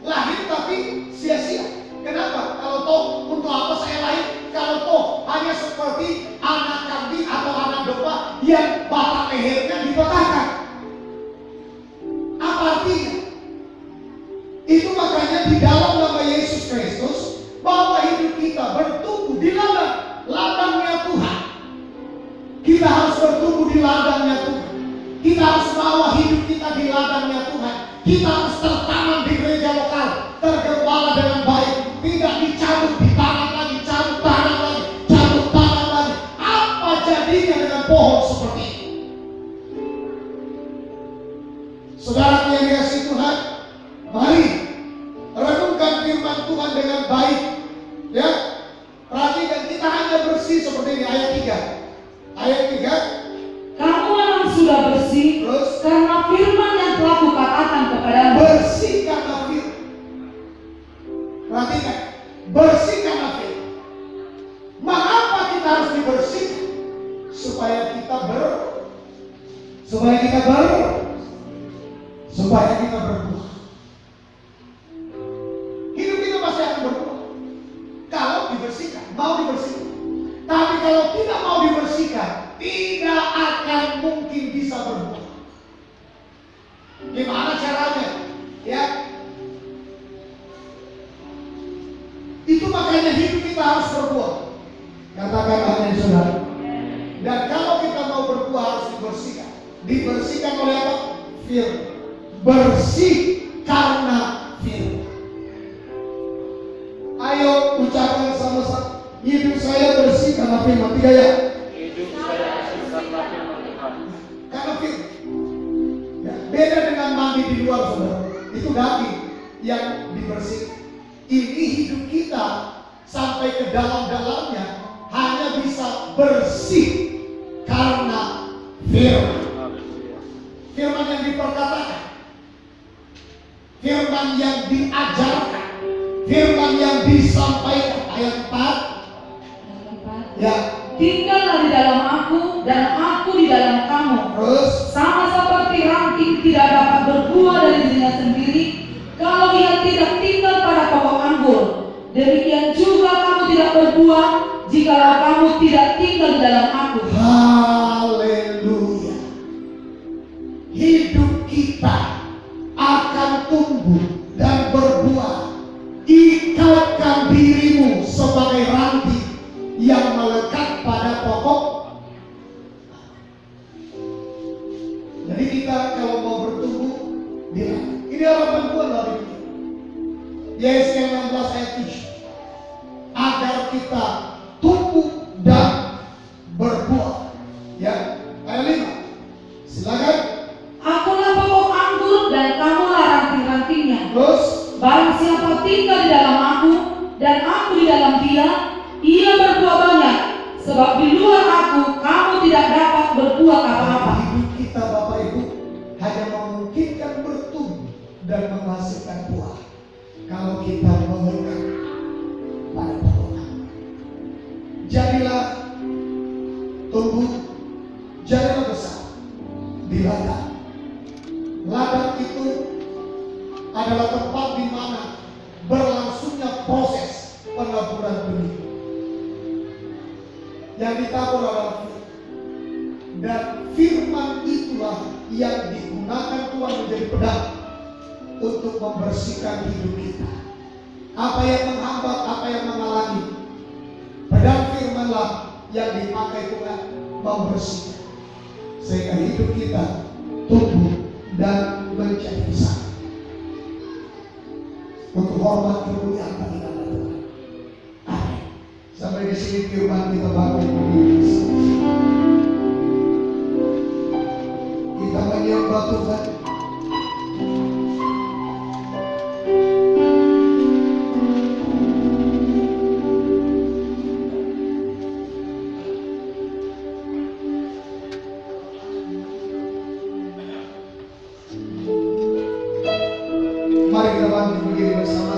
Lahir tapi sia-sia. Kenapa? Kalau toh untuk apa saya lahir? Kalau toh hanya seperti anak kambing atau anak domba yang batang lehernya dipatahkan. Kita harus bawa hidup kita di ladangnya Tuhan. Kita harus tertanam di gereja lokal, tergembala dengan baik, tidak dicabut di tangan lagi, cabut tangan lagi, cabut tangan lagi. Apa jadinya dengan pohon seperti ini? Saudara yang dikasihi Tuhan, mari renungkan firman Tuhan dengan baik. Ya, perhatikan, kita hanya bersih seperti ini. Ayat 3. Ayat 3. Kamu memang sudah bersih, Terus, karena firman yang telah kukatakan kepadamu. bersih karena firman. Perhatikan, bersih karena firman. Mengapa kita harus dibersihkan? Supaya kita berbuah. Hidup kita pasti akan berbuah kalau dibersihkan, mau dibersihkan. Tapi kalau tidak mau dibersihkan, tidak akan mungkin bisa berbuah. Gimana caranya? Ya, itu makanya hidup kita harus berbuah. Katakan amin, saudara. Dan kalau kita mau berbuah harus dibersihkan. Dibersihkan oleh apa? Firman. Bersih karena firman. Ayo ucapkan sama-sama. Hidup saya bersih karena firman. Tiga ya. Hidup saya bersih karena firman Tuhan. Karena firman. Ya, beda dengan mandi di luar, saudara. Itu daging yang dibersihkan. Ini hidup kita sampai ke dalam-dalamnya hanya bisa bersih karena firman. Firman yang diperkatakan, firman yang diajarkan, firman yang disampaikan. Ayat 4. Ya. Tinggallah di dalam aku dan aku di dalam kamu. Terus, Sama seperti ranting tidak dapat berbuah dari dirinya sendiri kalau ia tidak tinggal pada pokok anggur. Demikian juga kamu tidak berbuah jikalau kamu tidak tinggal di dalam aku. haleluya. Hidup kita akan tumbuh dan berbuah. Ikatkan dirimu sebagai ranting yang melekat pada pokok. Jadi kita kalau mau bertumbuh, bilang ini harapan Tuhan dari kita. Yesaya 16 ayat 7. Agar kita tumbuh dan berbuah. Ya, ayat 5. Silakan. Akulah pokok anggur dan kamulah ranting-rantingnya. Terus, Barang siapa tinggal di dalam aku dan aku di dalam dia, ia berbuah banyak. Sebab di luar aku kamu tidak dapat berbuat apa-apa. hidup kita Bapak Ibu hanya memungkinkan bertumbuh dan menghasilkan buah kalau kita melekat pada pokok. Jadilah tumbuh, jadilah besar di ladang. Ladang itu adalah tempat di mana berlangsungnya proses penaburan benih. Yang ditabur adalah firman. Dan firman itulah yang digunakan Tuhan menjadi pedang untuk membersihkan hidup kita. Apa yang menghambat, apa yang menghalangi, pedang firmanlah yang dipakai Tuhan membersihkan sehingga hidup kita tumbuh dan menjadi besar. Untuk hormat kemuliaan bagi nama Tuhan. Amin. Sampai di sini firman kita bangun berdiri. Kita menyembah Tuhan.